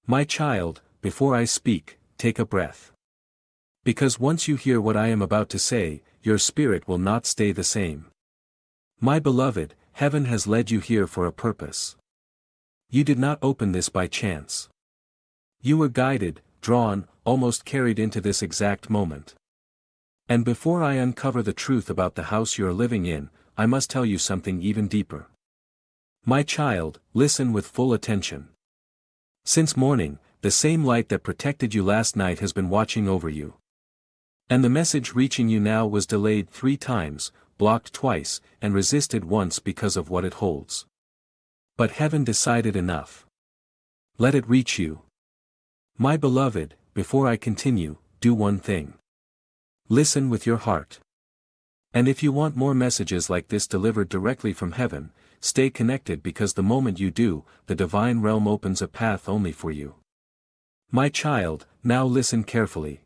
My child, before I speak, take a breath. Because once you hear what I am about to say, your spirit will not stay the same. My beloved, heaven has led you here for a purpose. You did not open this by chance. You were guided, drawn, almost carried into this exact moment. And before I uncover the truth about the house you are living in, I must tell you something even deeper. My child, listen with full attention. Since morning, the same light that protected you last night has been watching over you. And the message reaching you now was delayed 3 times, blocked twice, and resisted once because of what it holds. But heaven decided enough. Let it reach you. My beloved, before I continue, do one thing. Listen with your heart. And if you want more messages like this delivered directly from heaven, stay connected because the moment you do, the divine realm opens a path only for you. My child, now listen carefully.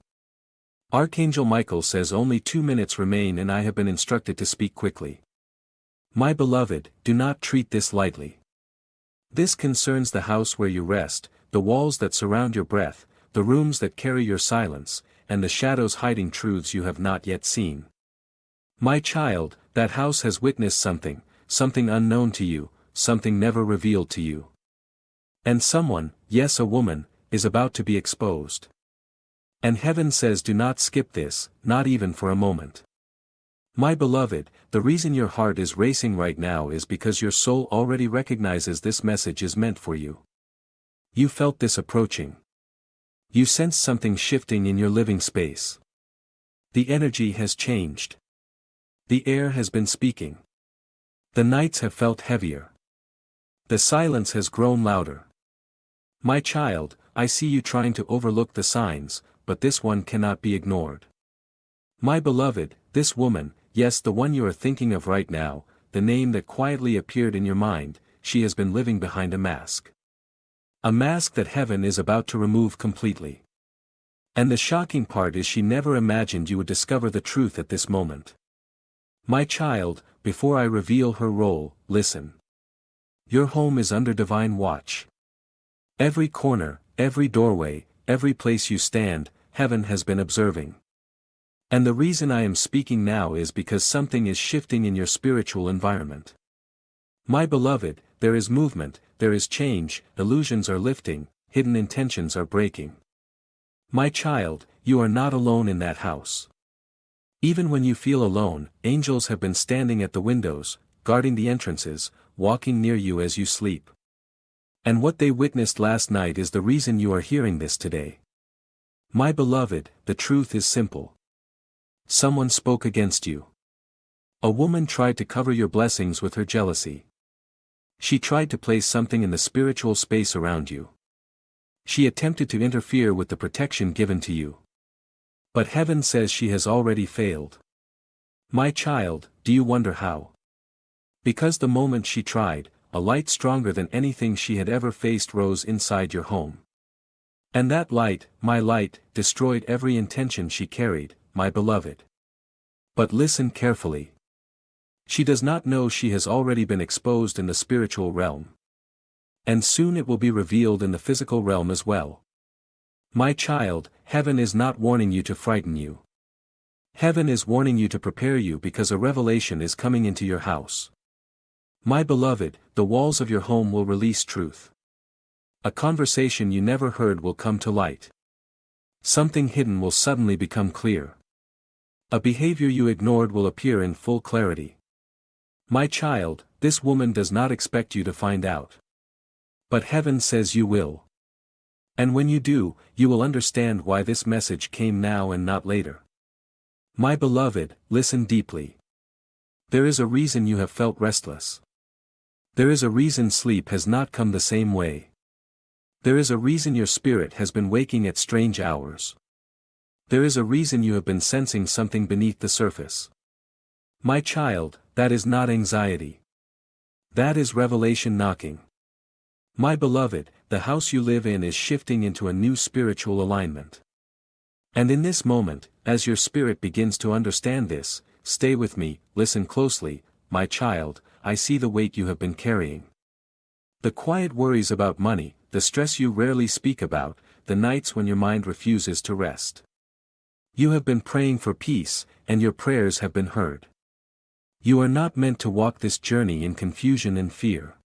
Archangel Michael says only 2 minutes remain and I have been instructed to speak quickly. My beloved, do not treat this lightly. This concerns the house where you rest, the walls that surround your breath, the rooms that carry your silence, and the shadows hiding truths you have not yet seen. My child, that house has witnessed something unknown to you, something never revealed to you. And someone, yes a woman, is about to be exposed. And heaven says do not skip this, not even for a moment. My beloved, the reason your heart is racing right now is because your soul already recognizes this message is meant for you. You felt this approaching. You sensed something shifting in your living space. The energy has changed. The air has been speaking. The nights have felt heavier. The silence has grown louder. My child, I see you trying to overlook the signs, but this one cannot be ignored. My beloved, this woman, yes the one you are thinking of right now, the name that quietly appeared in your mind, she has been living behind a mask. A mask that heaven is about to remove completely. And the shocking part is she never imagined you would discover the truth at this moment. My child, before I reveal her role, listen. Your home is under divine watch. Every corner, every doorway, every place you stand, heaven has been observing. And the reason I am speaking now is because something is shifting in your spiritual environment. My beloved, there is movement, there is change, illusions are lifting, hidden intentions are breaking. My child, you are not alone in that house. Even when you feel alone, angels have been standing at the windows, guarding the entrances, walking near you as you sleep. And what they witnessed last night is the reason you are hearing this today. My beloved, the truth is simple. Someone spoke against you. A woman tried to cover your blessings with her jealousy. She tried to place something in the spiritual space around you. She attempted to interfere with the protection given to you. But heaven says she has already failed. My child, do you wonder how? Because the moment she tried, a light stronger than anything she had ever faced rose inside your home. And that light, my light, destroyed every intention she carried, my beloved. But listen carefully. She does not know she has already been exposed in the spiritual realm. And soon it will be revealed in the physical realm as well. My child, heaven is not warning you to frighten you. Heaven is warning you to prepare you because a revelation is coming into your house. My beloved, the walls of your home will release truth. A conversation you never heard will come to light. Something hidden will suddenly become clear. A behavior you ignored will appear in full clarity. My child, this woman does not expect you to find out. But heaven says you will. And when you do, you will understand why this message came now and not later. My beloved, listen deeply. There is a reason you have felt restless. There is a reason sleep has not come the same way. There is a reason your spirit has been waking at strange hours. There is a reason you have been sensing something beneath the surface. My child, that is not anxiety. That is revelation knocking. My beloved, the house you live in is shifting into a new spiritual alignment. And in this moment, as your spirit begins to understand this, stay with me, listen closely, my child, I see the weight you have been carrying. The quiet worries about money, the stress you rarely speak about, the nights when your mind refuses to rest. You have been praying for peace, and your prayers have been heard. You are not meant to walk this journey in confusion and fear.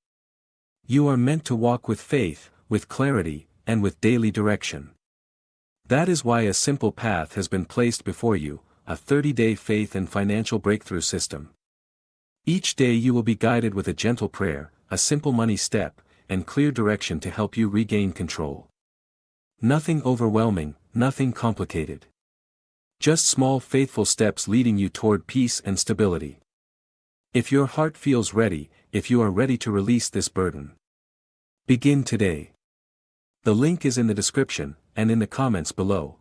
You are meant to walk with faith, with clarity, and with daily direction. That is why a simple path has been placed before you, a 30-day faith and financial breakthrough system. Each day you will be guided with a gentle prayer, a simple money step, and clear direction to help you regain control. Nothing overwhelming, nothing complicated. Just small faithful steps leading you toward peace and stability. If your heart feels ready, if you are ready to release this burden, begin today. The link is in the description, and in the comments below.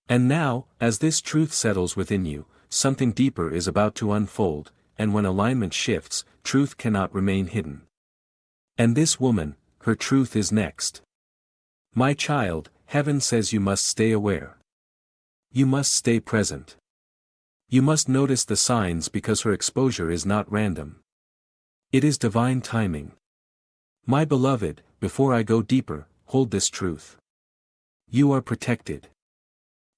And now, as this truth settles within you, something deeper is about to unfold, and when alignment shifts, truth cannot remain hidden. And this woman, her truth is next. My child, heaven says you must stay aware. You must stay present. You must notice the signs because her exposure is not random. It is divine timing. My beloved, before I go deeper, hold this truth. You are protected.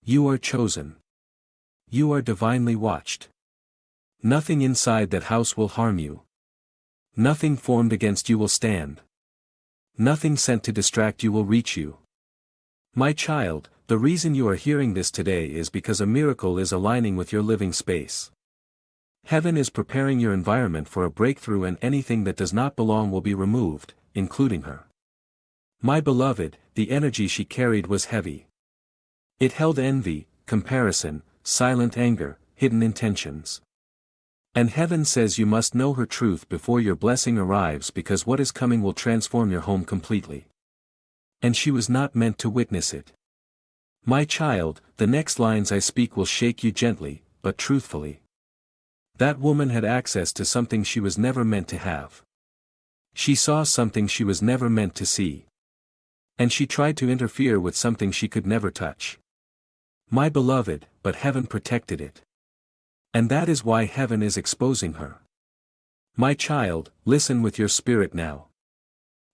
You are chosen. You are divinely watched. Nothing inside that house will harm you. Nothing formed against you will stand. Nothing sent to distract you will reach you. My child, the reason you are hearing this today is because a miracle is aligning with your living space. Heaven is preparing your environment for a breakthrough, and anything that does not belong will be removed, including her. My beloved, the energy she carried was heavy. It held envy, comparison, silent anger, hidden intentions. And heaven says you must know her truth before your blessing arrives, because what is coming will transform your home completely. And she was not meant to witness it. My child, the next lines I speak will shake you gently, but truthfully. That woman had access to something she was never meant to have. She saw something she was never meant to see. And she tried to interfere with something she could never touch. My beloved, but heaven protected it. And that is why heaven is exposing her. My child, listen with your spirit now.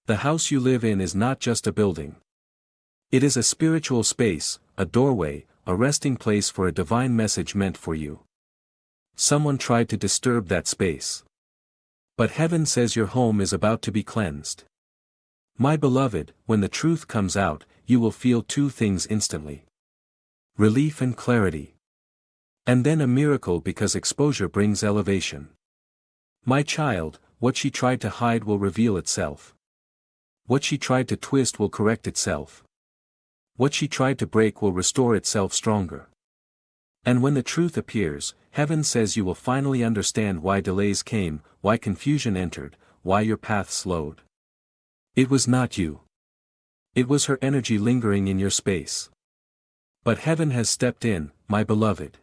The house you live in is not just a building. It is a spiritual space, a doorway, a resting place for a divine message meant for you. Someone tried to disturb that space. But heaven says your home is about to be cleansed. My beloved, when the truth comes out, you will feel two things instantly. Relief and clarity. And then a miracle, because exposure brings elevation. My child, what she tried to hide will reveal itself. What she tried to twist will correct itself. What she tried to break will restore itself stronger. And when the truth appears, heaven says you will finally understand why delays came, why confusion entered, why your path slowed. It was not you. It was her energy lingering in your space. But heaven has stepped in, my beloved.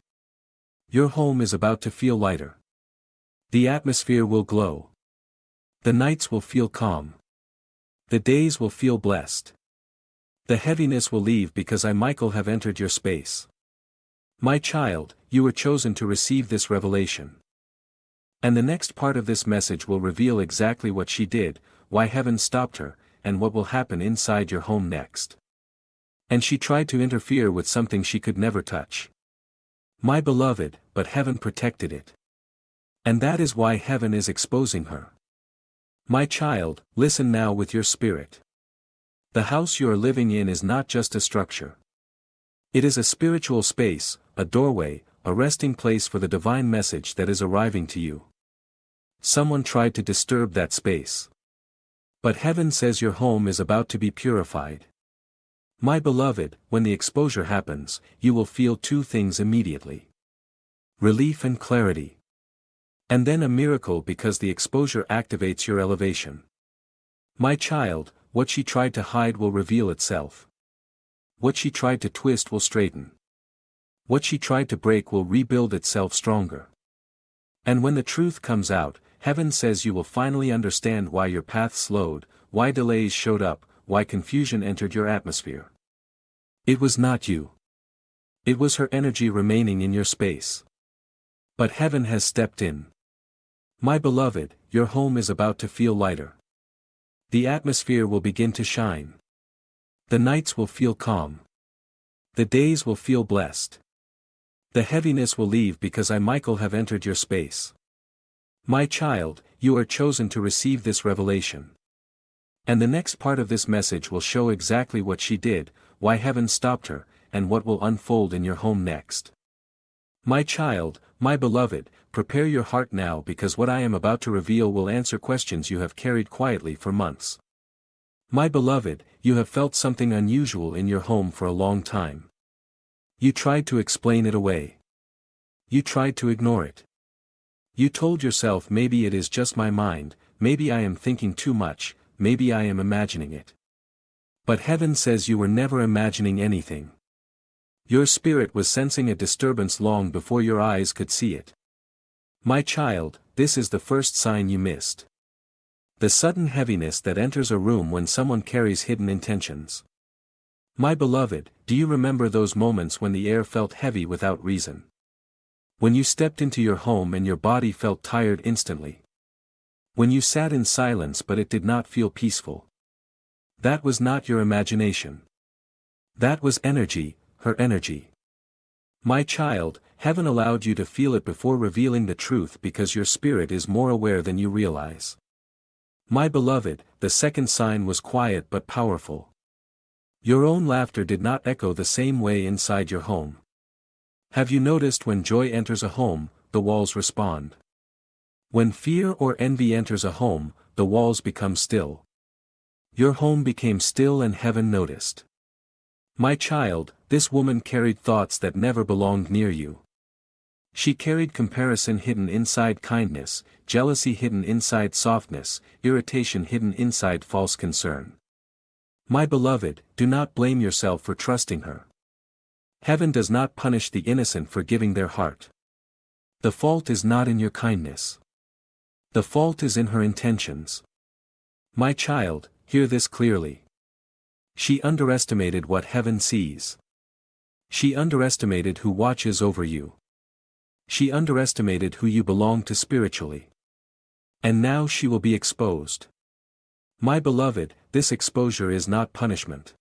Your home is about to feel lighter. The atmosphere will glow. The nights will feel calm. The days will feel blessed. The heaviness will leave because I, Michael, have entered your space. My child, you were chosen to receive this revelation. And the next part of this message will reveal exactly what she did, why heaven stopped her, and what will happen inside your home next. And she tried to interfere with something she could never touch. My beloved, but heaven protected it. And that is why heaven is exposing her. My child, listen now with your spirit. The house you are living in is not just a structure. It is a spiritual space, a doorway, a resting place for the divine message that is arriving to you. Someone tried to disturb that space. But heaven says your home is about to be purified. My beloved, when the exposure happens, you will feel two things immediately. Relief and clarity. And then a miracle, because the exposure activates your elevation. My child, what she tried to hide will reveal itself. What she tried to twist will straighten. What she tried to break will rebuild itself stronger. And when the truth comes out, heaven says you will finally understand why your path slowed, why delays showed up, why confusion entered your atmosphere. It was not you. It was her energy remaining in your space. But heaven has stepped in. My beloved, your home is about to feel lighter. The atmosphere will begin to shine. The nights will feel calm. The days will feel blessed. The heaviness will leave because I, Michael, have entered your space. My child, you are chosen to receive this revelation. And the next part of this message will show exactly what she did, why heaven stopped her, and what will unfold in your home next. My child, my beloved, prepare your heart now, because what I am about to reveal will answer questions you have carried quietly for months. My beloved, you have felt something unusual in your home for a long time. You tried to explain it away. You tried to ignore it. You told yourself, maybe it is just my mind, maybe I am thinking too much, maybe I am imagining it. But heaven says you were never imagining anything. Your spirit was sensing a disturbance long before your eyes could see it. My child, this is the first sign you missed. The sudden heaviness that enters a room when someone carries hidden intentions. My beloved, do you remember those moments when the air felt heavy without reason? When you stepped into your home and your body felt tired instantly? When you sat in silence but it did not feel peaceful? That was not your imagination. That was energy, her energy. My child, heaven allowed you to feel it before revealing the truth because your spirit is more aware than you realize. My beloved, the second sign was quiet but powerful. Your own laughter did not echo the same way inside your home. Have you noticed when joy enters a home, the walls respond? When fear or envy enters a home, the walls become still. Your home became still and heaven noticed. My child, this woman carried thoughts that never belonged near you. She carried comparison hidden inside kindness, jealousy hidden inside softness, irritation hidden inside false concern. My beloved, do not blame yourself for trusting her. Heaven does not punish the innocent for giving their heart. The fault is not in your kindness. The fault is in her intentions. My child, hear this clearly. She underestimated what heaven sees. She underestimated who watches over you. She underestimated who you belong to spiritually. And now she will be exposed. My beloved, this exposure is not punishment.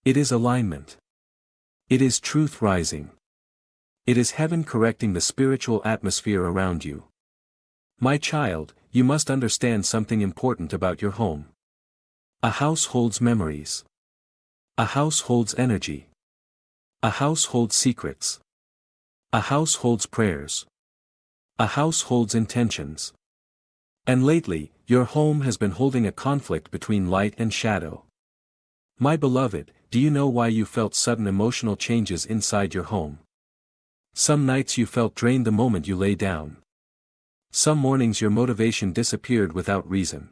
It is alignment. It is truth rising. It is heaven correcting the spiritual atmosphere around you. My child, you must understand something important about your home. A house holds memories. A house holds energy. A house holds secrets. A house holds prayers. A house holds intentions. And lately, your home has been holding a conflict between light and shadow. My beloved, do you know why you felt sudden emotional changes inside your home? Some nights you felt drained the moment you lay down. Some mornings your motivation disappeared without reason.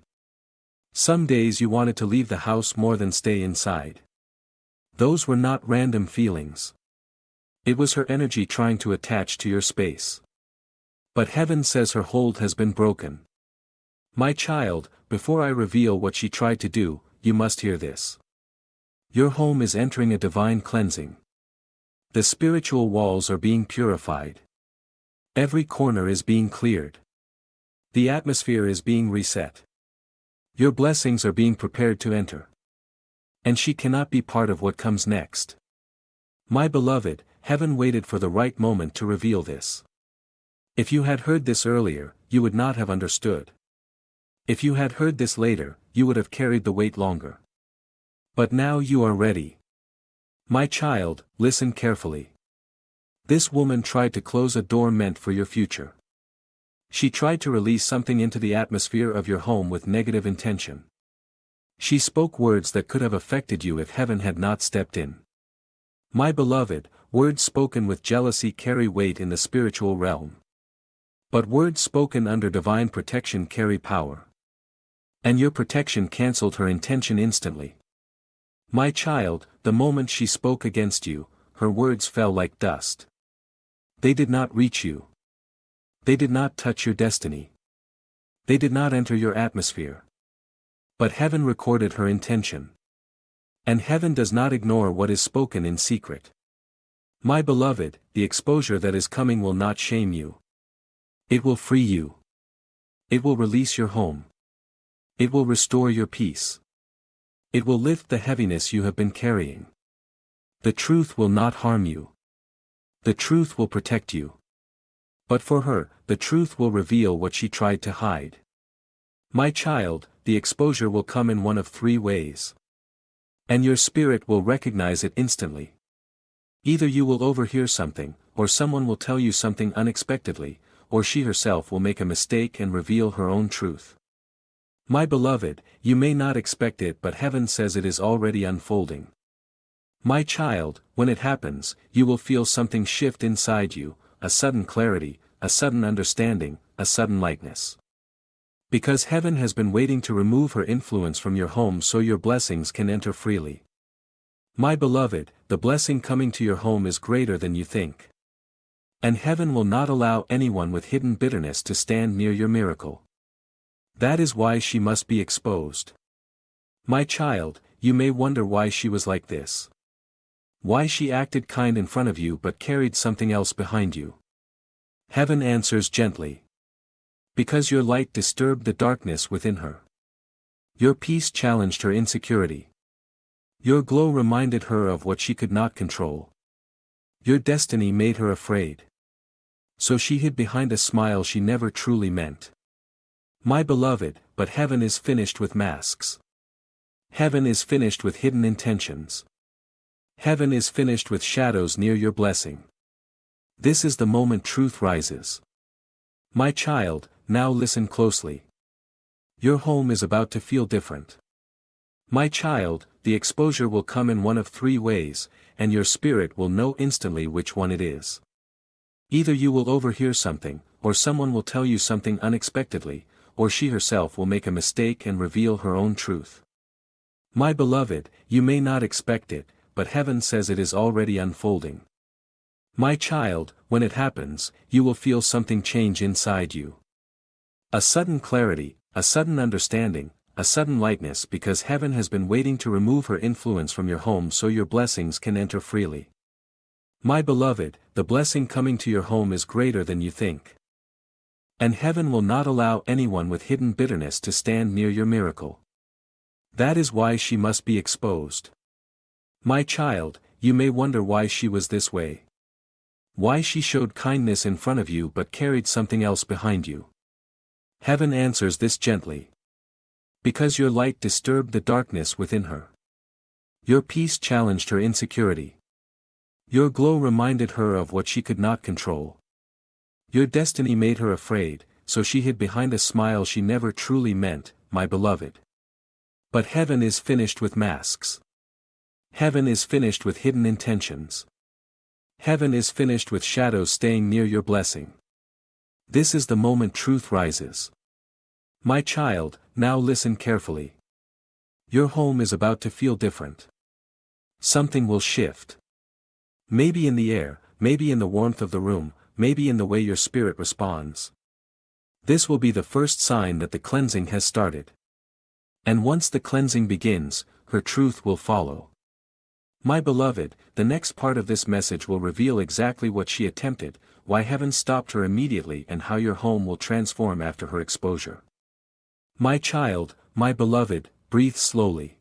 Some days you wanted to leave the house more than stay inside. Those were not random feelings. It was her energy trying to attach to your space. But heaven says her hold has been broken. My child, before I reveal what she tried to do, you must hear this. Your home is entering a divine cleansing. The spiritual walls are being purified. Every corner is being cleared. The atmosphere is being reset. Your blessings are being prepared to enter. And she cannot be part of what comes next. My beloved, heaven waited for the right moment to reveal this. If you had heard this earlier, you would not have understood. If you had heard this later, you would have carried the weight longer. But now you are ready. My child, listen carefully. This woman tried to close a door meant for your future. She tried to release something into the atmosphere of your home with negative intention. She spoke words that could have affected you if heaven had not stepped in. My beloved, words spoken with jealousy carry weight in the spiritual realm. But words spoken under divine protection carry power. And your protection cancelled her intention instantly. My child, the moment she spoke against you, her words fell like dust. They did not reach you. They did not touch your destiny. They did not enter your atmosphere. But heaven recorded her intention. And heaven does not ignore what is spoken in secret. My beloved, the exposure that is coming will not shame you. It will free you. It will release your home. It will restore your peace. It will lift the heaviness you have been carrying. The truth will not harm you. The truth will protect you. But for her, the truth will reveal what she tried to hide. My child, the exposure will come in one of three ways. And your spirit will recognize it instantly. Either you will overhear something, or someone will tell you something unexpectedly, or she herself will make a mistake and reveal her own truth. My beloved, you may not expect it, but heaven says it is already unfolding. My child, when it happens, you will feel something shift inside you, a sudden clarity, a sudden understanding, a sudden lightness. Because heaven has been waiting to remove her influence from your home so your blessings can enter freely. My beloved, the blessing coming to your home is greater than you think. And heaven will not allow anyone with hidden bitterness to stand near your miracle. That is why she must be exposed. My child, you may wonder why she was like this. Why she acted kind in front of you but carried something else behind you. Heaven answers gently. Because your light disturbed the darkness within her. Your peace challenged her insecurity. Your glow reminded her of what she could not control. Your destiny made her afraid. So she hid behind a smile she never truly meant. My beloved, but heaven is finished with masks. Heaven is finished with hidden intentions. Heaven is finished with shadows near your blessing. This is the moment truth rises. My child, now listen closely. Your home is about to feel different. My child, the exposure will come in one of three ways, and your spirit will know instantly which one it is. Either you will overhear something, or someone will tell you something unexpectedly, or she herself will make a mistake and reveal her own truth. My beloved, you may not expect it, but heaven says it is already unfolding. My child, when it happens, you will feel something change inside you. A sudden clarity, a sudden understanding, a sudden lightness, because heaven has been waiting to remove her influence from your home so your blessings can enter freely. My beloved, the blessing coming to your home is greater than you think. And heaven will not allow anyone with hidden bitterness to stand near your miracle. That is why she must be exposed. My child, you may wonder why she was this way. Why she showed kindness in front of you but carried something else behind you. Heaven answers this gently. Because your light disturbed the darkness within her. Your peace challenged her insecurity. Your glow reminded her of what she could not control. Your destiny made her afraid, so she hid behind a smile she never truly meant, my beloved. But heaven is finished with masks. Heaven is finished with hidden intentions. Heaven is finished with shadows staying near your blessing. This is the moment truth rises. My child, now listen carefully. Your home is about to feel different. Something will shift. Maybe in the air, maybe in the warmth of the room, maybe in the way your spirit responds. This will be the first sign that the cleansing has started. And once the cleansing begins, her truth will follow. My beloved, the next part of this message will reveal exactly what she attempted, why heaven stopped her immediately, and how your home will transform after her exposure. My child, my beloved, breathe slowly.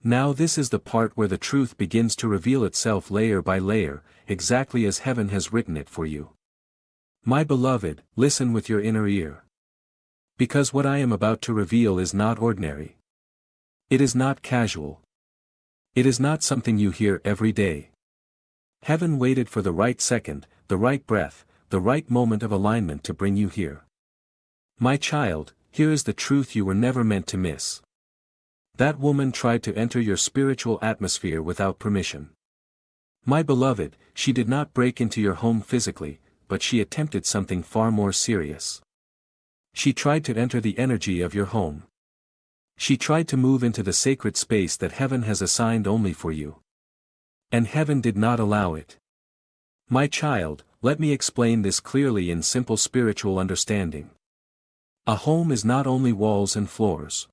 Now this is the part where the truth begins to reveal itself layer by layer, exactly as heaven has written it for you. My beloved, listen with your inner ear. Because what I am about to reveal is not ordinary. It is not casual. It is not something you hear every day. Heaven waited for the right second, the right breath, the right moment of alignment to bring you here. My child, here is the truth you were never meant to miss. That woman tried to enter your spiritual atmosphere without permission. My beloved, she did not break into your home physically, but she attempted something far more serious. She tried to enter the energy of your home. She tried to move into the sacred space that heaven has assigned only for you. And heaven did not allow it. My child, let me explain this clearly in simple spiritual understanding. A home is not only walls and floors.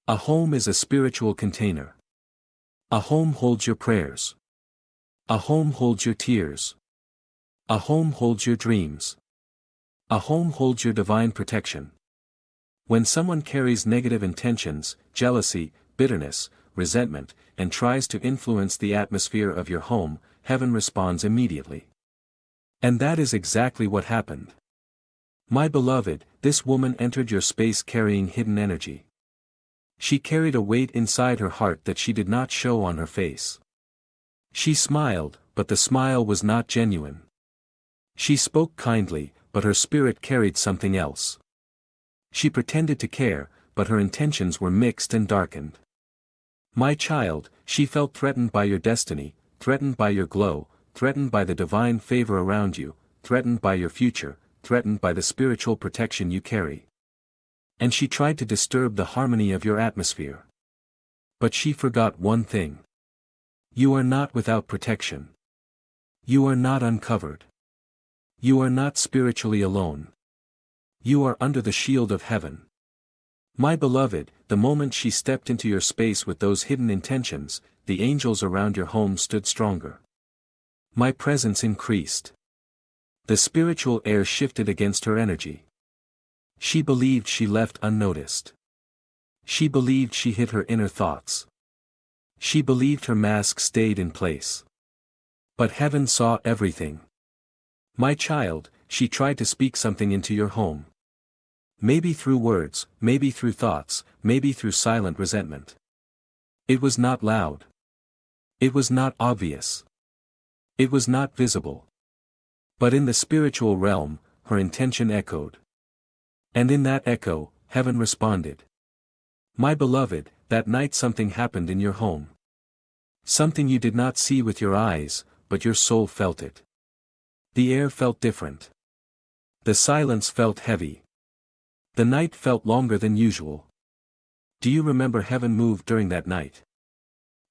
A home is a spiritual container. A home holds your prayers. A home holds your tears. A home holds your dreams. A home holds your divine protection. When someone carries negative intentions, jealousy, bitterness, resentment, and tries to influence the atmosphere of your home, heaven responds immediately. And that is exactly what happened. My beloved, this woman entered your space carrying hidden energy. She carried a weight inside her heart that she did not show on her face. She smiled, but the smile was not genuine. She spoke kindly, but her spirit carried something else. She pretended to care, but her intentions were mixed and darkened. My child, she felt threatened by your destiny, threatened by your glow, threatened by the divine favor around you, threatened by your future, threatened by the spiritual protection you carry. And she tried to disturb the harmony of your atmosphere. But she forgot one thing. You are not without protection. You are not uncovered. You are not spiritually alone. You are under the shield of heaven. My beloved, the moment she stepped into your space with those hidden intentions, the angels around your home stood stronger. My presence increased. The spiritual air shifted against her energy. She believed she left unnoticed. She believed she hid her inner thoughts. She believed her mask stayed in place. But heaven saw everything. My child, she tried to speak something into your home. Maybe through words, maybe through thoughts, maybe through silent resentment. It was not loud. It was not obvious. It was not visible. But in the spiritual realm, her intention echoed. And in that echo, heaven responded. My beloved, that night something happened in your home. Something you did not see with your eyes, but your soul felt it. The air felt different. The silence felt heavy. The night felt longer than usual. Do you remember heaven moved during that night?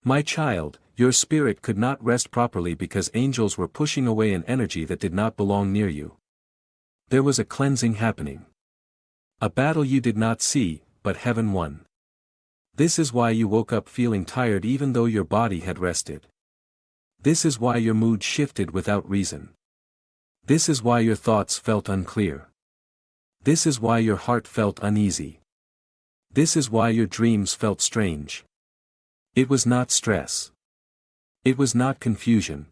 My child, your spirit could not rest properly because angels were pushing away an energy that did not belong near you. There was a cleansing happening. A battle you did not see, but heaven won. This is why you woke up feeling tired even though your body had rested. This is why your mood shifted without reason. This is why your thoughts felt unclear. This is why your heart felt uneasy. This is why your dreams felt strange. It was not stress. It was not confusion.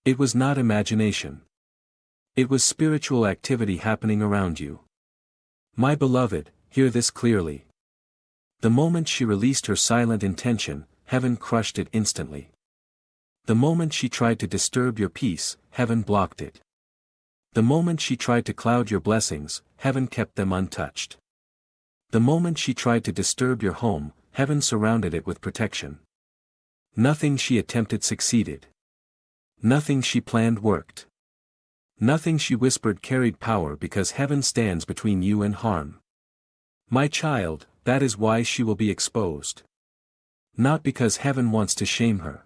It was not imagination. It was spiritual activity happening around you. My beloved, hear this clearly. The moment she released her silent intention, heaven crushed it instantly. The moment she tried to disturb your peace, heaven blocked it. The moment she tried to cloud your blessings, heaven kept them untouched. The moment she tried to disturb your home, heaven surrounded it with protection. Nothing she attempted succeeded. Nothing she planned worked. Nothing she whispered carried power because heaven stands between you and harm. My child, that is why she will be exposed. Not because heaven wants to shame her.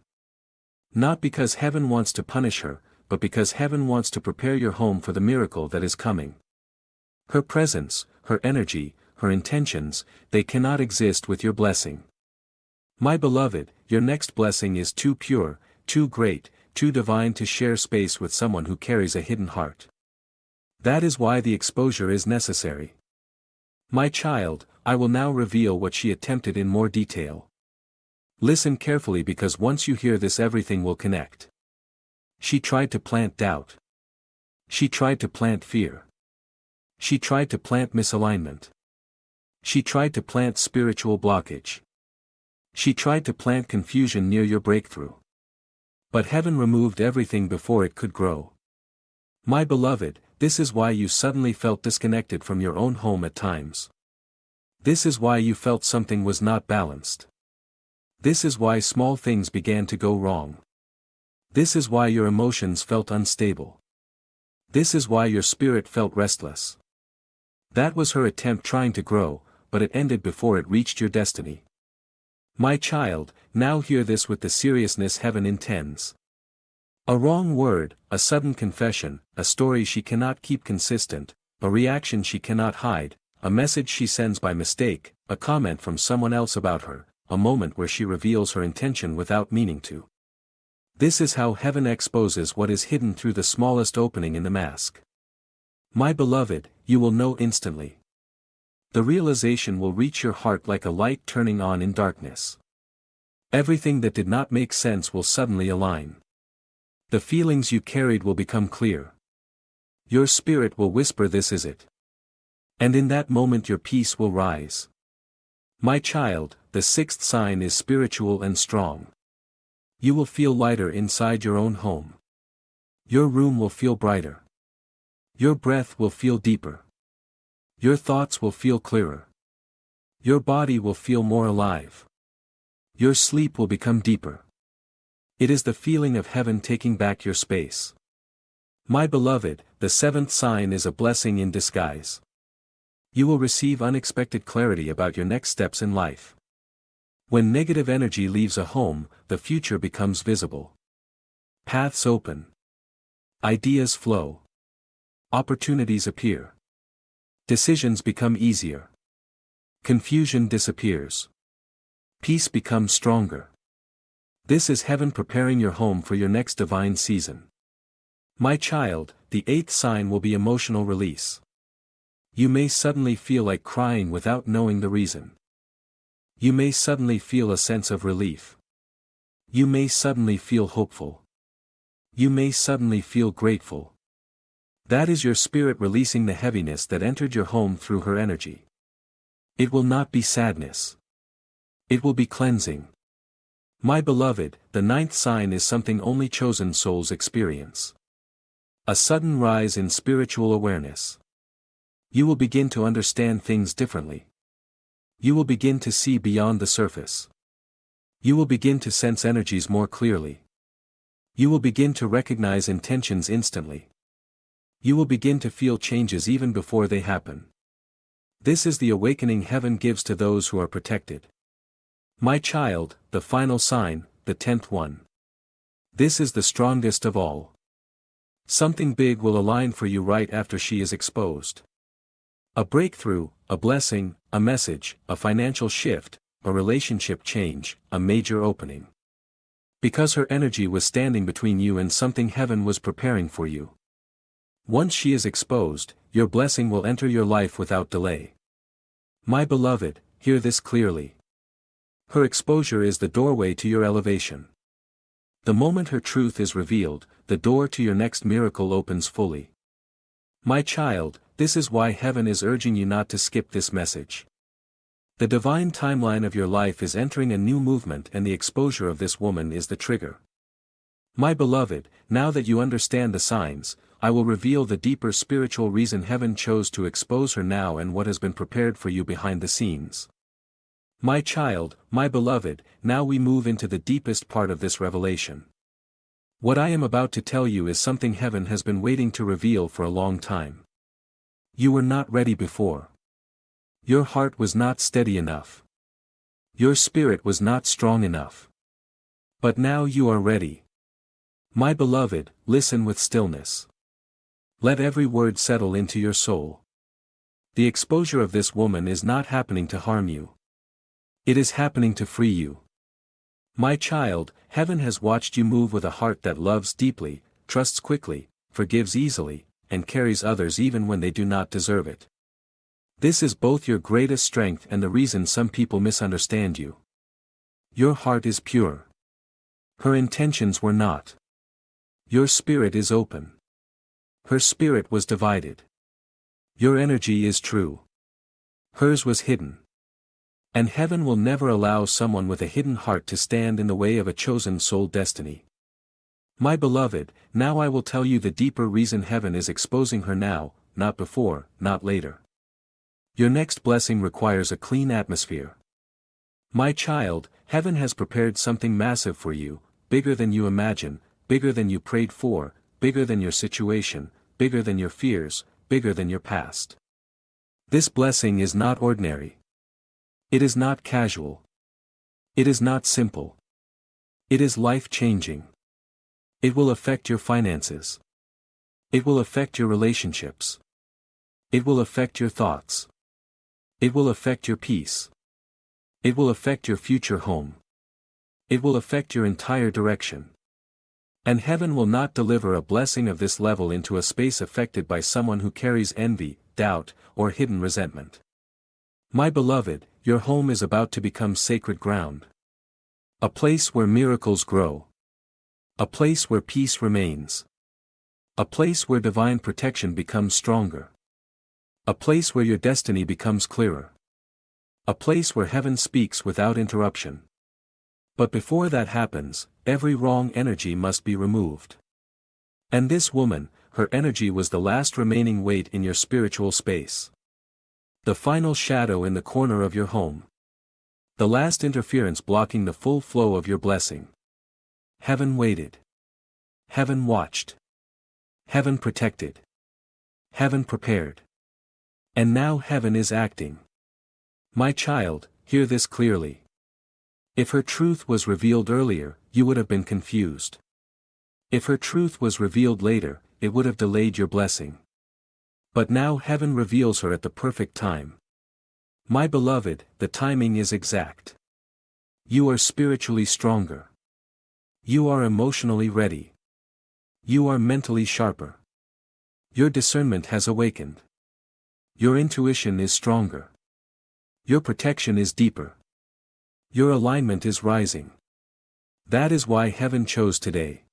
Not because heaven wants to punish her, but because heaven wants to prepare your home for the miracle that is coming. Her presence, her energy, her intentions, they cannot exist with your blessing. My beloved, your next blessing is too pure, too great, too divine to share space with someone who carries a hidden heart. That is why the exposure is necessary. My child, I will now reveal what she attempted in more detail. Listen carefully because once you hear this everything will connect. She tried to plant doubt. She tried to plant fear. She tried to plant misalignment. She tried to plant spiritual blockage. She tried to plant confusion near your breakthrough. But heaven removed everything before it could grow. My beloved, this is why you suddenly felt disconnected from your own home at times. This is why you felt something was not balanced. This is why small things began to go wrong. This is why your emotions felt unstable. This is why your spirit felt restless. That was her attempt trying to grow, but it ended before it reached your destiny. My child, now hear this with the seriousness heaven intends. A wrong word, a sudden confession, a story she cannot keep consistent, a reaction she cannot hide, a message she sends by mistake, a comment from someone else about her, a moment where she reveals her intention without meaning to. This is how heaven exposes what is hidden through the smallest opening in the mask. My beloved, you will know instantly. The realization will reach your heart like a light turning on in darkness. Everything that did not make sense will suddenly align. The feelings you carried will become clear. Your spirit will whisper, "This is it." And in that moment your peace will rise. My child, the sixth sign is spiritual and strong. You will feel lighter inside your own home. Your room will feel brighter. Your breath will feel deeper. Your thoughts will feel clearer. Your body will feel more alive. Your sleep will become deeper. It is the feeling of heaven taking back your space. My beloved, the seventh sign is a blessing in disguise. You will receive unexpected clarity about your next steps in life. When negative energy leaves a home, the future becomes visible. Paths open. Ideas flow. Opportunities appear. Decisions become easier. Confusion disappears. Peace becomes stronger. This is heaven preparing your home for your next divine season. My child, the eighth sign will be emotional release. You may suddenly feel like crying without knowing the reason. You may suddenly feel a sense of relief. You may suddenly feel hopeful. You may suddenly feel grateful. That is your spirit releasing the heaviness that entered your home through her energy. It will not be sadness. It will be cleansing. My beloved, the ninth sign is something only chosen souls experience. A sudden rise in spiritual awareness. You will begin to understand things differently. You will begin to see beyond the surface. You will begin to sense energies more clearly. You will begin to recognize intentions instantly. You will begin to feel changes even before they happen. This is the awakening heaven gives to those who are protected. My child, the final sign, the 10th one. This is the strongest of all. Something big will align for you right after she is exposed. A breakthrough, a blessing, a message, a financial shift, a relationship change, a major opening. Because her energy was standing between you and something heaven was preparing for you. Once she is exposed, your blessing will enter your life without delay. My beloved, hear this clearly. Her exposure is the doorway to your elevation. The moment her truth is revealed, the door to your next miracle opens fully. My child, this is why heaven is urging you not to skip this message. The divine timeline of your life is entering a new movement, and the exposure of this woman is the trigger. My beloved, now that you understand the signs, I will reveal the deeper spiritual reason heaven chose to expose her now and what has been prepared for you behind the scenes. My child, my beloved, now we move into the deepest part of this revelation. What I am about to tell you is something heaven has been waiting to reveal for a long time. You were not ready before. Your heart was not steady enough. Your spirit was not strong enough. But now you are ready. My beloved, listen with stillness. Let every word settle into your soul. The exposure of this woman is not happening to harm you. It is happening to free you. My child, heaven has watched you move with a heart that loves deeply, trusts quickly, forgives easily, and carries others even when they do not deserve it. This is both your greatest strength and the reason some people misunderstand you. Your heart is pure. Her intentions were not. Your spirit is open. Her spirit was divided. Your energy is true. Hers was hidden. And heaven will never allow someone with a hidden heart to stand in the way of a chosen soul destiny. My beloved, now I will tell you the deeper reason heaven is exposing her now, not before, not later. Your next blessing requires a clean atmosphere. My child, heaven has prepared something massive for you, bigger than you imagine, bigger than you prayed for, bigger than your situation, bigger than your fears, bigger than your past. This blessing is not ordinary. It is not casual. It is not simple. It is life-changing. It will affect your finances. It will affect your relationships. It will affect your thoughts. It will affect your peace. It will affect your future home. It will affect your entire direction. And heaven will not deliver a blessing of this level into a space affected by someone who carries envy, doubt, or hidden resentment. My beloved, your home is about to become sacred ground. A place where miracles grow. A place where peace remains. A place where divine protection becomes stronger. A place where your destiny becomes clearer. A place where heaven speaks without interruption. But before that happens, every wrong energy must be removed. And this woman, her energy was the last remaining weight in your spiritual space. The final shadow in the corner of your home. The last interference blocking the full flow of your blessing. Heaven waited. Heaven watched. Heaven protected. Heaven prepared. And now heaven is acting. My child, hear this clearly. If her truth was revealed earlier, you would have been confused. If her truth was revealed later, it would have delayed your blessing. But now heaven reveals her at the perfect time. My beloved, the timing is exact. You are spiritually stronger. You are emotionally ready. You are mentally sharper. Your discernment has awakened. Your intuition is stronger. Your protection is deeper. Your alignment is rising. That is why heaven chose today.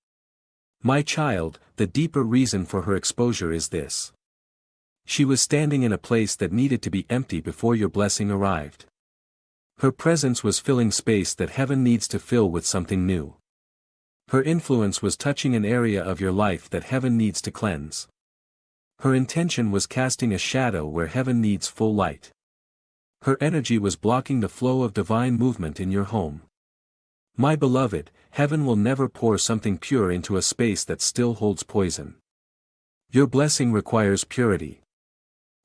My child, the deeper reason for her exposure is this. She was standing in a place that needed to be empty before your blessing arrived. Her presence was filling space that heaven needs to fill with something new. Her influence was touching an area of your life that heaven needs to cleanse. Her intention was casting a shadow where heaven needs full light. Her energy was blocking the flow of divine movement in your home. My beloved, heaven will never pour something pure into a space that still holds poison. Your blessing requires purity.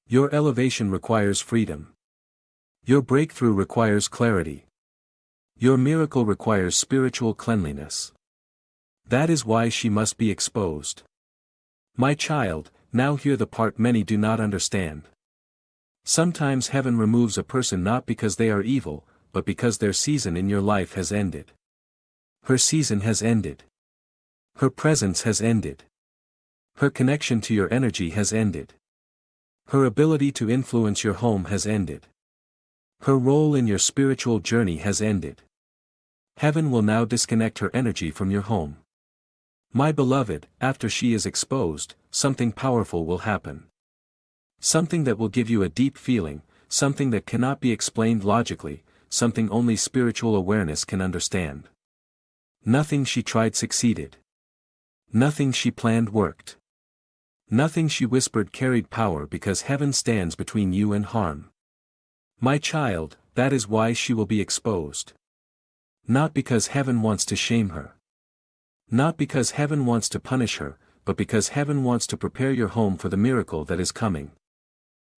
Your elevation requires freedom. Your breakthrough requires clarity. Your miracle requires spiritual cleanliness. That is why she must be exposed. My child, now hear the part many do not understand. Sometimes heaven removes a person not because they are evil, but because their season in your life has ended. Her season has ended. Her presence has ended. Her connection to your energy has ended. Her ability to influence your home has ended. Her role in your spiritual journey has ended. Heaven will now disconnect her energy from your home. My beloved, after she is exposed, something powerful will happen. Something that will give you a deep feeling, something that cannot be explained logically, something only spiritual awareness can understand. Nothing she tried succeeded. Nothing she planned worked. Nothing she whispered carried power because heaven stands between you and harm. My child, that is why she will be exposed. Not because heaven wants to shame her. Not because heaven wants to punish her, but because heaven wants to prepare your home for the miracle that is coming.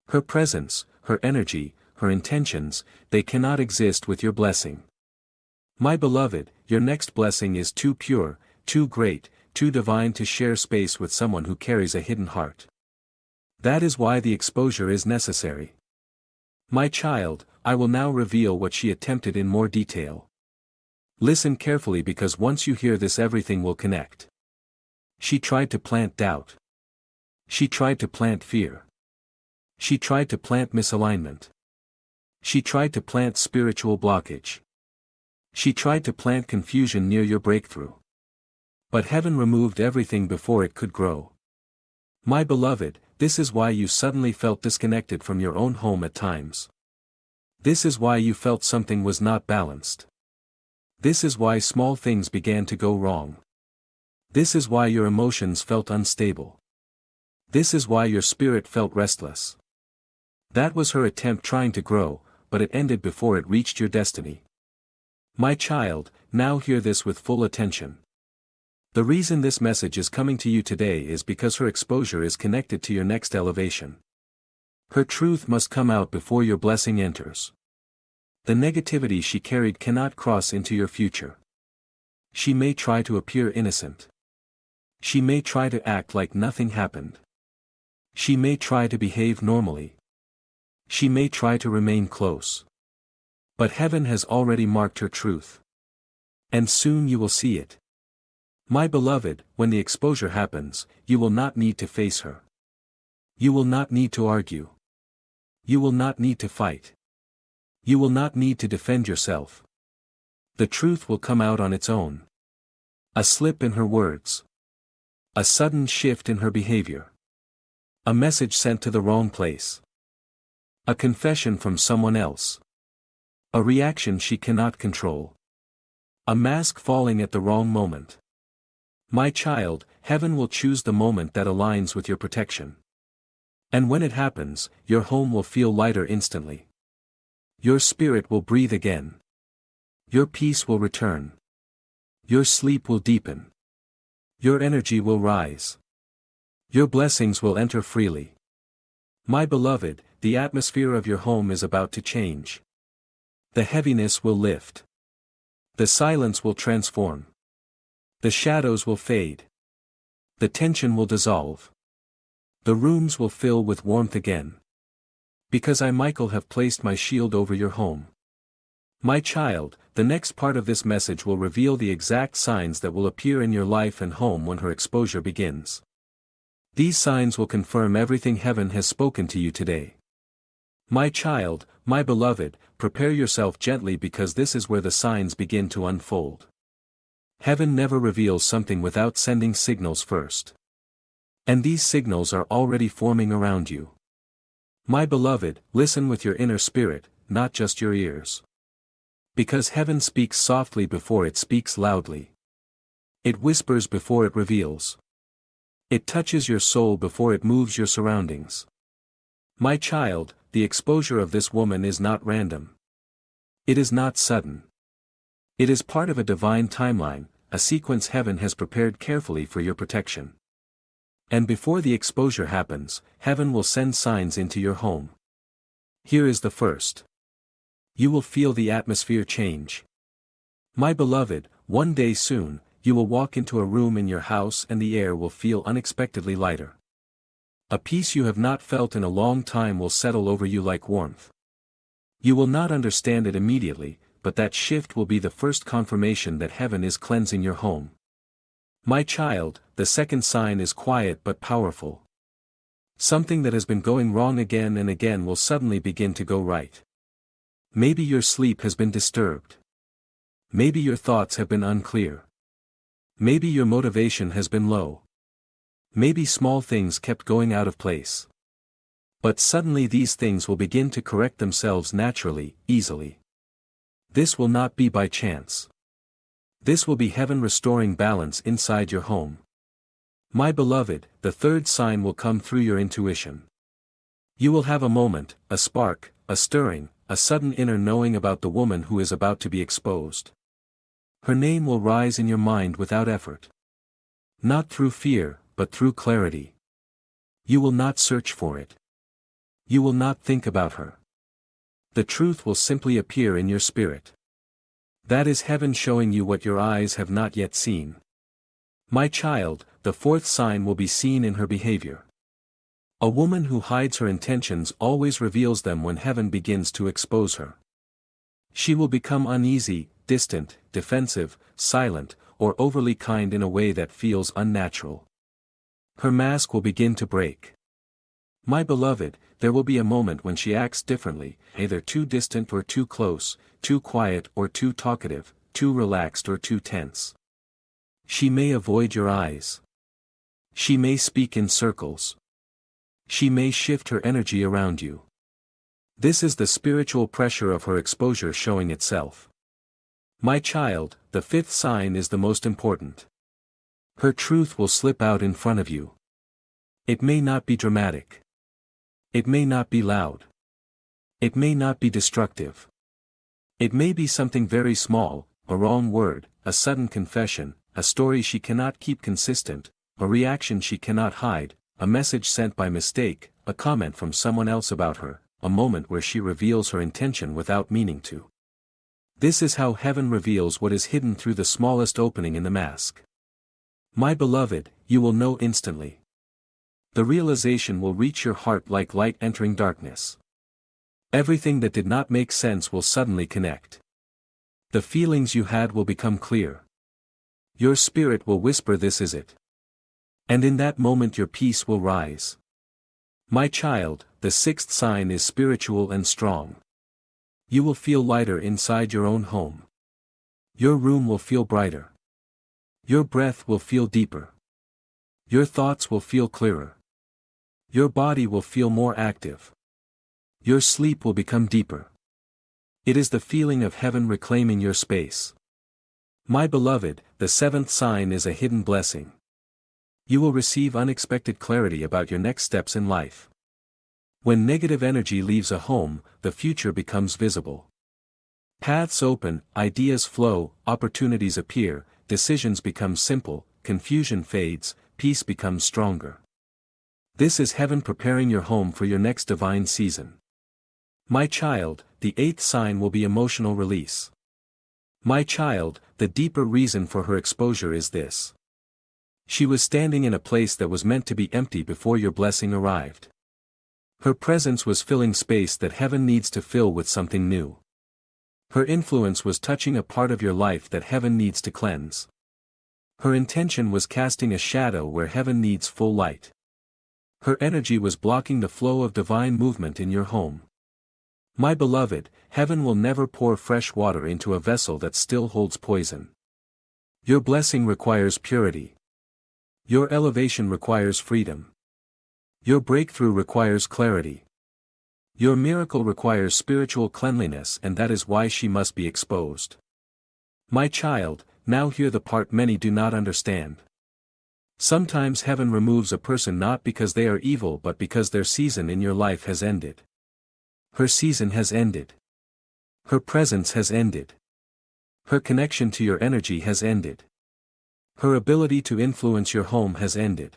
Her presence, her energy, her intentions, they cannot exist with your blessing. My beloved, your next blessing is too pure, too great, too divine to share space with someone who carries a hidden heart. That is why the exposure is necessary. My child, I will now reveal what she attempted in more detail. Listen carefully because once you hear this everything will connect. She tried to plant doubt. She tried to plant fear. She tried to plant misalignment. She tried to plant spiritual blockage. She tried to plant confusion near your breakthrough. But heaven removed everything before it could grow. My beloved, this is why you suddenly felt disconnected from your own home at times. This is why you felt something was not balanced. This is why small things began to go wrong. This is why your emotions felt unstable. This is why your spirit felt restless. That was her attempt trying to grow, but it ended before it reached your destiny. My child, now hear this with full attention. The reason this message is coming to you today is because her exposure is connected to your next elevation. Her truth must come out before your blessing enters. The negativity she carried cannot cross into your future. She may try to appear innocent. She may try to act like nothing happened. She may try to behave normally. She may try to remain close. But heaven has already marked her truth. And soon you will see it. My beloved, when the exposure happens, you will not need to face her. You will not need to argue. You will not need to fight. You will not need to defend yourself. The truth will come out on its own. A slip in her words. A sudden shift in her behavior. A message sent to the wrong place. A confession from someone else. A reaction she cannot control. A mask falling at the wrong moment. My child, heaven will choose the moment that aligns with your protection. And when it happens, your home will feel lighter instantly. Your spirit will breathe again. Your peace will return. Your sleep will deepen. Your energy will rise. Your blessings will enter freely. My beloved, the atmosphere of your home is about to change. The heaviness will lift. The silence will transform. The shadows will fade. The tension will dissolve. The rooms will fill with warmth again. Because I, Michael, have placed my shield over your home. My child, the next part of this message will reveal the exact signs that will appear in your life and home when her exposure begins. These signs will confirm everything heaven has spoken to you today. My child, my beloved, prepare yourself gently because this is where the signs begin to unfold. Heaven never reveals something without sending signals first. And these signals are already forming around you. My beloved, listen with your inner spirit, not just your ears. Because heaven speaks softly before it speaks loudly. It whispers before it reveals. It touches your soul before it moves your surroundings. My child, the exposure of this woman is not random. It is not sudden. It is part of a divine timeline, a sequence heaven has prepared carefully for your protection. And before the exposure happens, heaven will send signs into your home. Here is the first. You will feel the atmosphere change. My beloved, one day soon, you will walk into a room in your house and the air will feel unexpectedly lighter. A peace you have not felt in a long time will settle over you like warmth. You will not understand it immediately, but that shift will be the first confirmation that heaven is cleansing your home. My child, the second sign is quiet but powerful. Something that has been going wrong again and again will suddenly begin to go right. Maybe your sleep has been disturbed. Maybe your thoughts have been unclear. Maybe your motivation has been low. Maybe small things kept going out of place. But suddenly these things will begin to correct themselves naturally, easily. This will not be by chance. This will be heaven restoring balance inside your home. My beloved, the third sign will come through your intuition. You will have a moment, a spark, a stirring, a sudden inner knowing about the woman who is about to be exposed. Her name will rise in your mind without effort. Not through fear, but through clarity. You will not search for it. You will not think about her. The truth will simply appear in your spirit. That is heaven showing you what your eyes have not yet seen. My child, the fourth sign will be seen in her behavior. A woman who hides her intentions always reveals them when heaven begins to expose her. She will become uneasy, distant, defensive, silent, or overly kind in a way that feels unnatural. Her mask will begin to break. My beloved, there will be a moment when she acts differently, either too distant or too close, too quiet or too talkative, too relaxed or too tense. She may avoid your eyes. She may speak in circles. She may shift her energy around you. This is the spiritual pressure of her exposure showing itself. My child, the fifth sign is the most important. Her truth will slip out in front of you. It may not be dramatic. It may not be loud. It may not be destructive. It may be something very small, a wrong word, a sudden confession, a story she cannot keep consistent, a reaction she cannot hide, a message sent by mistake, a comment from someone else about her, a moment where she reveals her intention without meaning to. This is how heaven reveals what is hidden through the smallest opening in the mask. My beloved, you will know instantly. The realization will reach your heart like light entering darkness. Everything that did not make sense will suddenly connect. The feelings you had will become clear. Your spirit will whisper, "This is it." And in that moment your peace will rise. My child, the sixth sign is spiritual and strong. You will feel lighter inside your own home. Your room will feel brighter. Your breath will feel deeper. Your thoughts will feel clearer. Your body will feel more active. Your sleep will become deeper. It is the feeling of heaven reclaiming your space. My beloved, the seventh sign is a hidden blessing. You will receive unexpected clarity about your next steps in life. When negative energy leaves a home, the future becomes visible. Paths open, ideas flow, opportunities appear, decisions become simple, confusion fades, peace becomes stronger. This is heaven preparing your home for your next divine season. My child, the eighth sign will be emotional release. My child, the deeper reason for her exposure is this. She was standing in a place that was meant to be empty before your blessing arrived. Her presence was filling space that heaven needs to fill with something new. Her influence was touching a part of your life that heaven needs to cleanse. Her intention was casting a shadow where heaven needs full light. Her energy was blocking the flow of divine movement in your home. My beloved, heaven will never pour fresh water into a vessel that still holds poison. Your blessing requires purity. Your elevation requires freedom. Your breakthrough requires clarity. Your miracle requires spiritual cleanliness, and that is why she must be exposed. My child, now hear the part many do not understand. Sometimes heaven removes a person not because they are evil but because their season in your life has ended. Her season has ended. Her presence has ended. Her connection to your energy has ended. Her ability to influence your home has ended.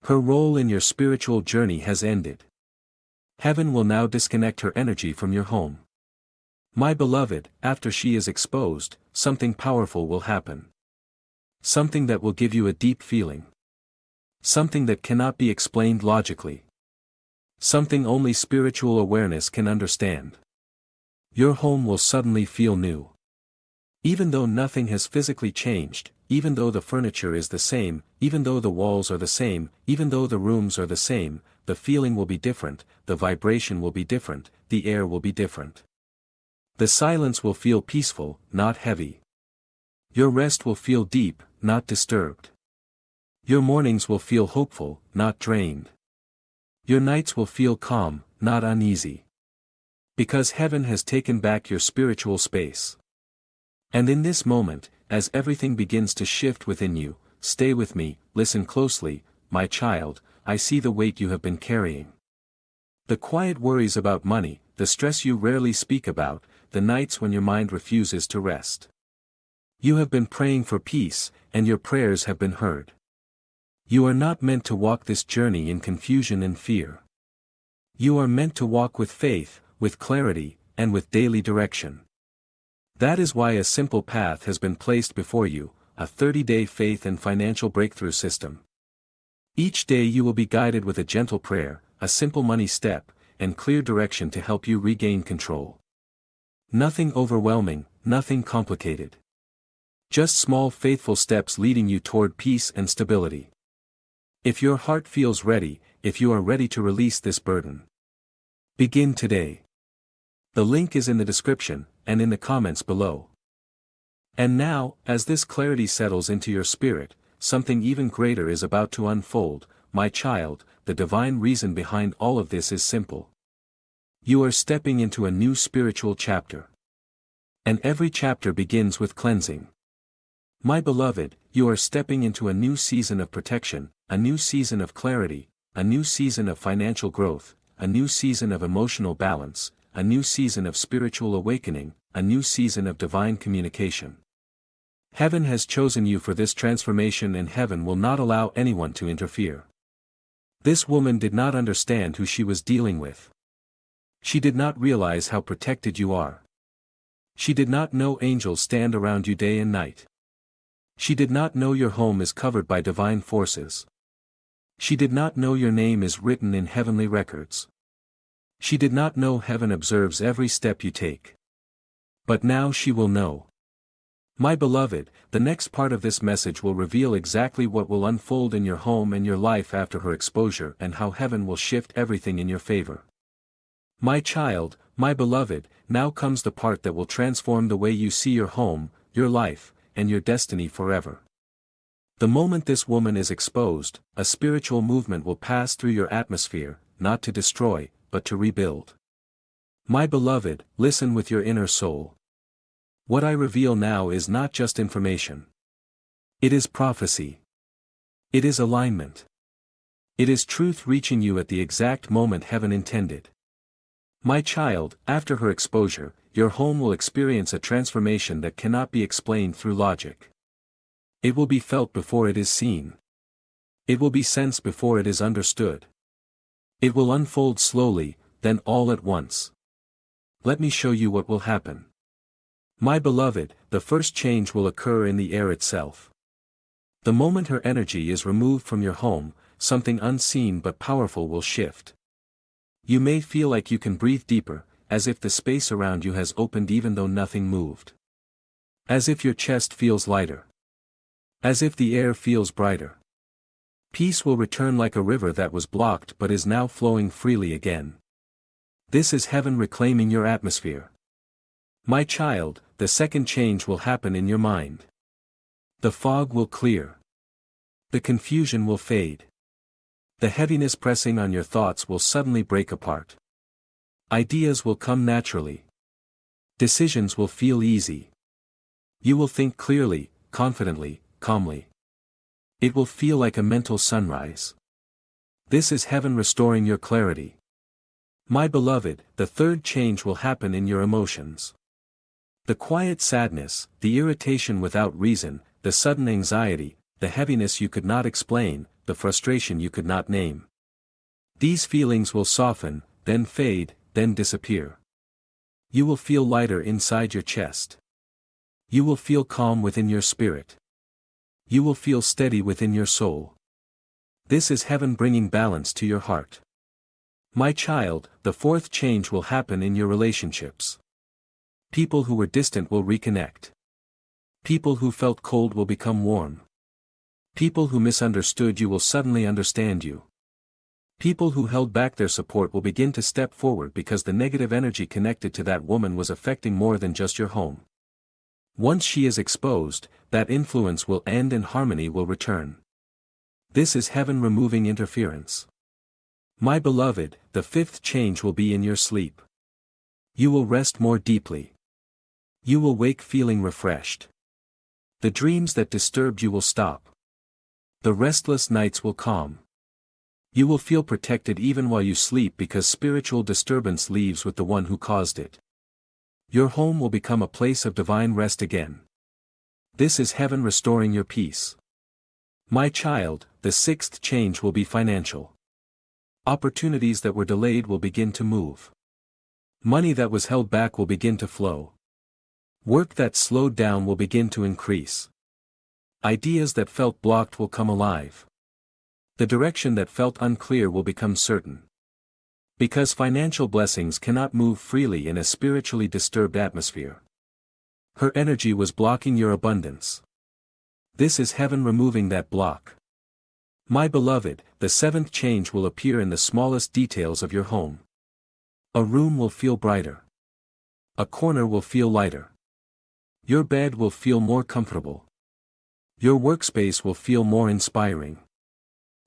Her role in your spiritual journey has ended. Heaven will now disconnect her energy from your home. My beloved, after she is exposed, something powerful will happen. Something that will give you a deep feeling. Something that cannot be explained logically. Something only spiritual awareness can understand. Your home will suddenly feel new. Even though nothing has physically changed, even though the furniture is the same, even though the walls are the same, even though the rooms are the same, the feeling will be different, the vibration will be different, the air will be different. The silence will feel peaceful, not heavy. Your rest will feel deep, not disturbed. Your mornings will feel hopeful, not drained. Your nights will feel calm, not uneasy. Because heaven has taken back your spiritual space. And in this moment, as everything begins to shift within you, stay with me, listen closely, my child, I see the weight you have been carrying. The quiet worries about money, the stress you rarely speak about, the nights when your mind refuses to rest. You have been praying for peace, and your prayers have been heard. You are not meant to walk this journey in confusion and fear. You are meant to walk with faith, with clarity, and with daily direction. That is why a simple path has been placed before you, a 30-day faith and financial breakthrough system. Each day you will be guided with a gentle prayer, a simple money step, and clear direction to help you regain control. Nothing overwhelming, nothing complicated. Just small faithful steps leading you toward peace and stability. If your heart feels ready, if you are ready to release this burden, begin today. The link is in the description, and in the comments below. And now, as this clarity settles into your spirit, something even greater is about to unfold, my child. The divine reason behind all of this is simple. You are stepping into a new spiritual chapter. And every chapter begins with cleansing. My beloved, you are stepping into a new season of protection, a new season of clarity, a new season of financial growth, a new season of emotional balance, a new season of spiritual awakening, a new season of divine communication. Heaven has chosen you for this transformation, and heaven will not allow anyone to interfere. This woman did not understand who she was dealing with. She did not realize how protected you are. She did not know angels stand around you day and night. She did not know your home is covered by divine forces. She did not know your name is written in heavenly records. She did not know heaven observes every step you take. But now she will know. My beloved, the next part of this message will reveal exactly what will unfold in your home and your life after her exposure, and how heaven will shift everything in your favor. My child, my beloved, now comes the part that will transform the way you see your home, your life, and your destiny forever. The moment this woman is exposed, a spiritual movement will pass through your atmosphere, not to destroy, but to rebuild. My beloved, listen with your inner soul. What I reveal now is not just information. It is prophecy. It is alignment. It is truth reaching you at the exact moment heaven intended. My child, after her exposure, your home will experience a transformation that cannot be explained through logic. It will be felt before it is seen. It will be sensed before it is understood. It will unfold slowly, then all at once. Let me show you what will happen. My beloved, the first change will occur in the air itself. The moment her energy is removed from your home, something unseen but powerful will shift. You may feel like you can breathe deeper, as if the space around you has opened even though nothing moved. As if your chest feels lighter. As if the air feels brighter. Peace will return like a river that was blocked but is now flowing freely again. This is heaven reclaiming your atmosphere. My child, the second change will happen in your mind. The fog will clear. The confusion will fade. The heaviness pressing on your thoughts will suddenly break apart. Ideas will come naturally. Decisions will feel easy. You will think clearly, confidently, calmly. It will feel like a mental sunrise. This is heaven restoring your clarity. My beloved, the third change will happen in your emotions. The quiet sadness, the irritation without reason, the sudden anxiety, the heaviness you could not explain, the frustration you could not name. These feelings will soften, then fade, then disappear. You will feel lighter inside your chest. You will feel calm within your spirit. You will feel steady within your soul. This is heaven bringing balance to your heart. My child, the fourth change will happen in your relationships. People who were distant will reconnect. People who felt cold will become warm. People who misunderstood you will suddenly understand you. People who held back their support will begin to step forward because the negative energy connected to that woman was affecting more than just your home. Once she is exposed, that influence will end and harmony will return. This is heaven removing interference. My beloved, the fifth change will be in your sleep. You will rest more deeply. You will wake feeling refreshed. The dreams that disturbed you will stop. The restless nights will calm. You will feel protected even while you sleep because spiritual disturbance leaves with the one who caused it. Your home will become a place of divine rest again. This is heaven restoring your peace. My child, the sixth change will be financial. Opportunities that were delayed will begin to move. Money that was held back will begin to flow. Work that slowed down will begin to increase. Ideas that felt blocked will come alive. The direction that felt unclear will become certain. Because financial blessings cannot move freely in a spiritually disturbed atmosphere. Her energy was blocking your abundance. This is heaven removing that block. My beloved, the seventh change will appear in the smallest details of your home. A room will feel brighter. A corner will feel lighter. Your bed will feel more comfortable. Your workspace will feel more inspiring.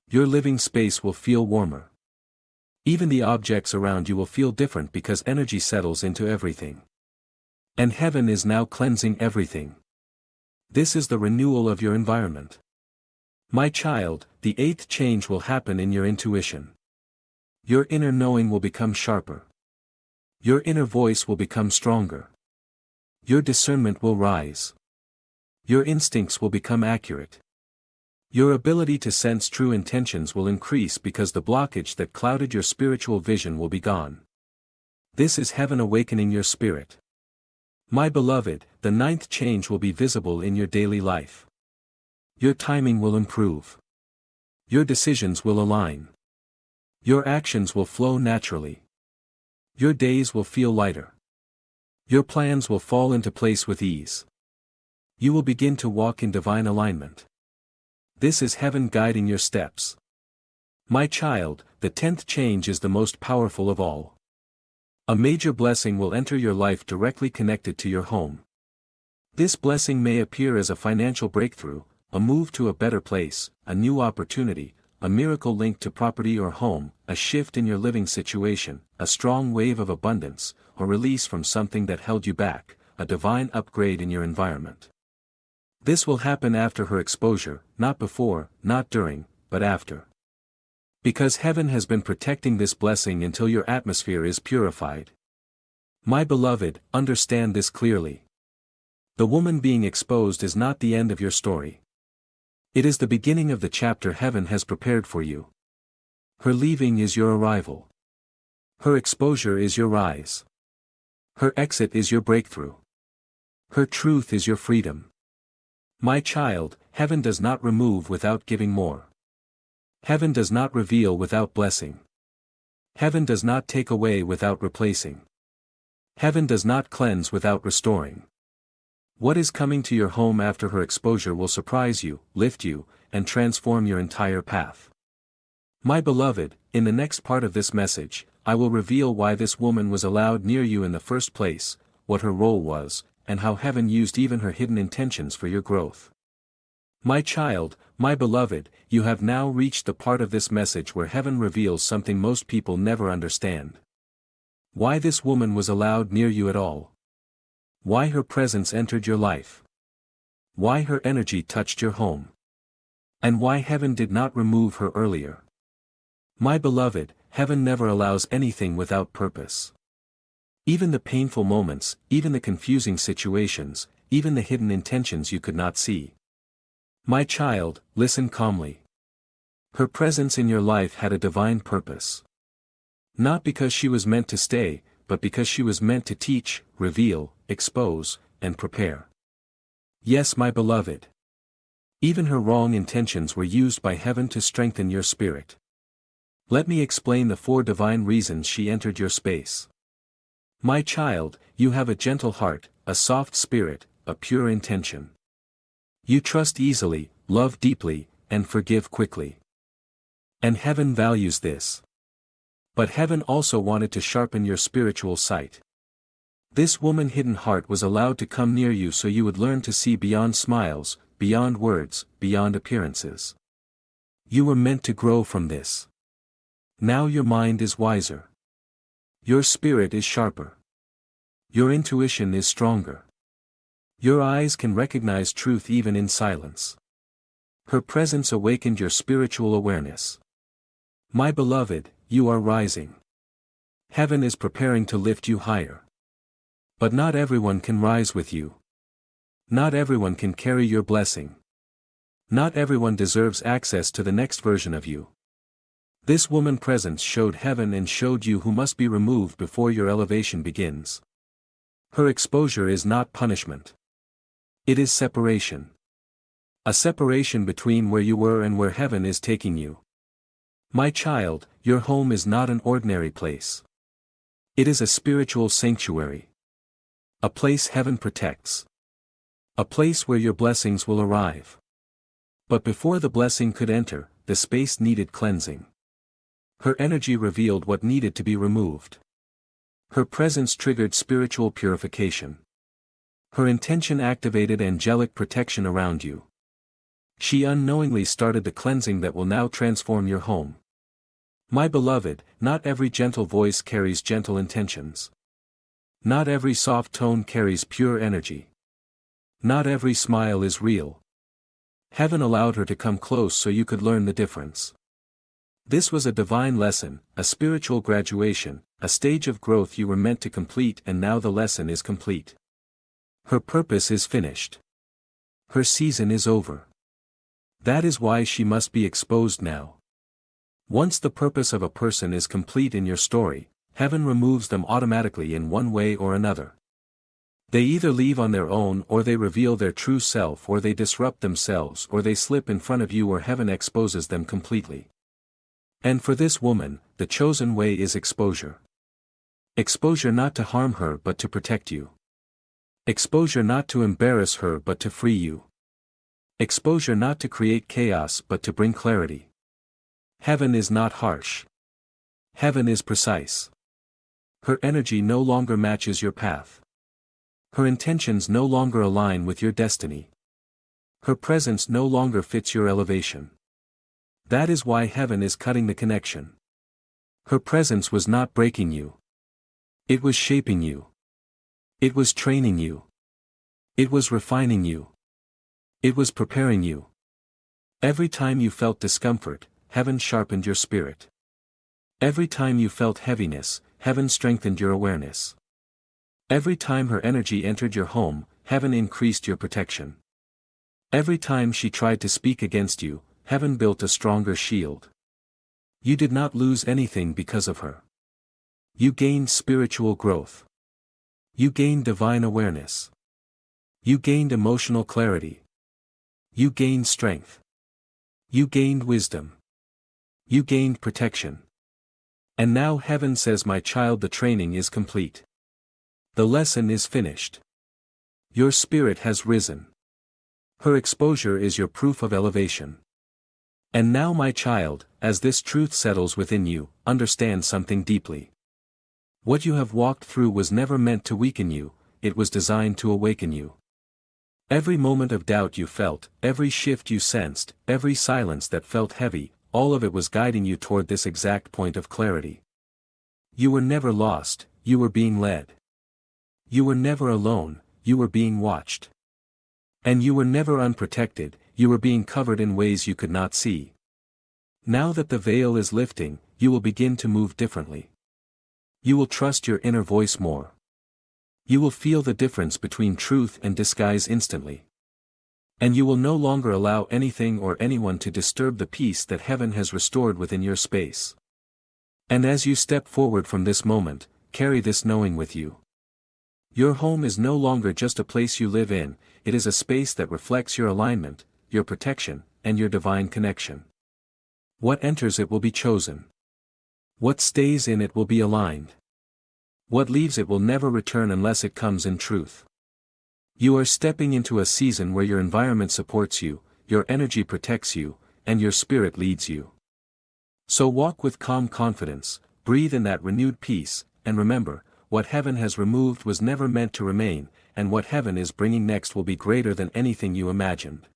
Your living space will feel warmer. Even the objects around you will feel different because energy settles into everything. And heaven is now cleansing everything. This is the renewal of your environment. My child, the eighth change will happen in your intuition. Your inner knowing will become sharper. Your inner voice will become stronger. Your discernment will rise. Your instincts will become accurate. Your ability to sense true intentions will increase because the blockage that clouded your spiritual vision will be gone. This is heaven awakening your spirit. My beloved, the ninth change will be visible in your daily life. Your timing will improve. Your decisions will align. Your actions will flow naturally. Your days will feel lighter. Your plans will fall into place with ease. You will begin to walk in divine alignment. This is heaven guiding your steps. My child, the 10th change is the most powerful of all. A major blessing will enter your life directly connected to your home. This blessing may appear as a financial breakthrough, a move to a better place, a new opportunity, a miracle linked to property or home, a shift in your living situation, a strong wave of abundance, or release from something that held you back, a divine upgrade in your environment. This will happen after her exposure, not before, not during, but after. Because heaven has been protecting this blessing until your atmosphere is purified. My beloved, understand this clearly. The woman being exposed is not the end of your story. It is the beginning of the chapter heaven has prepared for you. Her leaving is your arrival. Her exposure is your rise. Her exit is your breakthrough. Her truth is your freedom. My child, heaven does not remove without giving more. Heaven does not reveal without blessing. Heaven does not take away without replacing. Heaven does not cleanse without restoring. What is coming to your home after her exposure will surprise you, lift you, and transform your entire path. My beloved, in the next part of this message, I will reveal why this woman was allowed near you in the first place, what her role was, and how heaven used even her hidden intentions for your growth. My child, my beloved, you have now reached the part of this message where heaven reveals something most people never understand. Why this woman was allowed near you at all. Why her presence entered your life. Why her energy touched your home. And why heaven did not remove her earlier. My beloved, heaven never allows anything without purpose. Even the painful moments, even the confusing situations, even the hidden intentions you could not see. My child, listen calmly. Her presence in your life had a divine purpose. Not because she was meant to stay, but because she was meant to teach, reveal, expose, and prepare. Yes, my beloved. Even her wrong intentions were used by heaven to strengthen your spirit. Let me explain the 4 divine reasons she entered your space. My child, you have a gentle heart, a soft spirit, a pure intention. You trust easily, love deeply, and forgive quickly. And heaven values this. But heaven also wanted to sharpen your spiritual sight. This woman's hidden heart was allowed to come near you so you would learn to see beyond smiles, beyond words, beyond appearances. You were meant to grow from this. Now your mind is wiser. Your spirit is sharper. Your intuition is stronger. Your eyes can recognize truth even in silence. Her presence awakened your spiritual awareness. My beloved, you are rising. Heaven is preparing to lift you higher. But not everyone can rise with you. Not everyone can carry your blessing. Not everyone deserves access to the next version of you. This woman's presence showed heaven and showed you who must be removed before your elevation begins. Her exposure is not punishment. It is separation. A separation between where you were and where heaven is taking you. My child, your home is not an ordinary place. It is a spiritual sanctuary. A place heaven protects. A place where your blessings will arrive. But before the blessing could enter, the space needed cleansing. Her energy revealed what needed to be removed. Her presence triggered spiritual purification. Her intention activated angelic protection around you. She unknowingly started the cleansing that will now transform your home. My beloved, not every gentle voice carries gentle intentions. Not every soft tone carries pure energy. Not every smile is real. Heaven allowed her to come close so you could learn the difference. This was a divine lesson, a spiritual graduation, a stage of growth you were meant to complete, and now the lesson is complete. Her purpose is finished. Her season is over. That is why she must be exposed now. Once the purpose of a person is complete in your story, heaven removes them automatically in one way or another. They either leave on their own, or they reveal their true self, or they disrupt themselves, or they slip in front of you, or heaven exposes them completely. And for this woman, the chosen way is exposure. Exposure not to harm her but to protect you. Exposure not to embarrass her but to free you. Exposure not to create chaos but to bring clarity. Heaven is not harsh. Heaven is precise. Her energy no longer matches your path. Her intentions no longer align with your destiny. Her presence no longer fits your elevation. That is why heaven is cutting the connection. Her presence was not breaking you. It was shaping you. It was training you. It was refining you. It was preparing you. Every time you felt discomfort, heaven sharpened your spirit. Every time you felt heaviness, heaven strengthened your awareness. Every time her energy entered your home, heaven increased your protection. Every time she tried to speak against you, heaven built a stronger shield. You did not lose anything because of her. You gained spiritual growth. You gained divine awareness. You gained emotional clarity. You gained strength. You gained wisdom. You gained protection. And now heaven says, my child, the training is complete. The lesson is finished. Your spirit has risen. Her exposure is your proof of elevation. And now, my child, as this truth settles within you, understand something deeply. What you have walked through was never meant to weaken you, it was designed to awaken you. Every moment of doubt you felt, every shift you sensed, every silence that felt heavy, all of it was guiding you toward this exact point of clarity. You were never lost, you were being led. You were never alone, you were being watched. And you were never unprotected, you were being covered in ways you could not see. Now that the veil is lifting, you will begin to move differently. You will trust your inner voice more. You will feel the difference between truth and disguise instantly. And you will no longer allow anything or anyone to disturb the peace that heaven has restored within your space. And as you step forward from this moment, carry this knowing with you. Your home is no longer just a place you live in, it is a space that reflects your alignment, your protection, and your divine connection. What enters it will be chosen. What stays in it will be aligned. What leaves it will never return unless it comes in truth. You are stepping into a season where your environment supports you, your energy protects you, and your spirit leads you. So walk with calm confidence, breathe in that renewed peace, and remember, what heaven has removed was never meant to remain, and what heaven is bringing next will be greater than anything you imagined.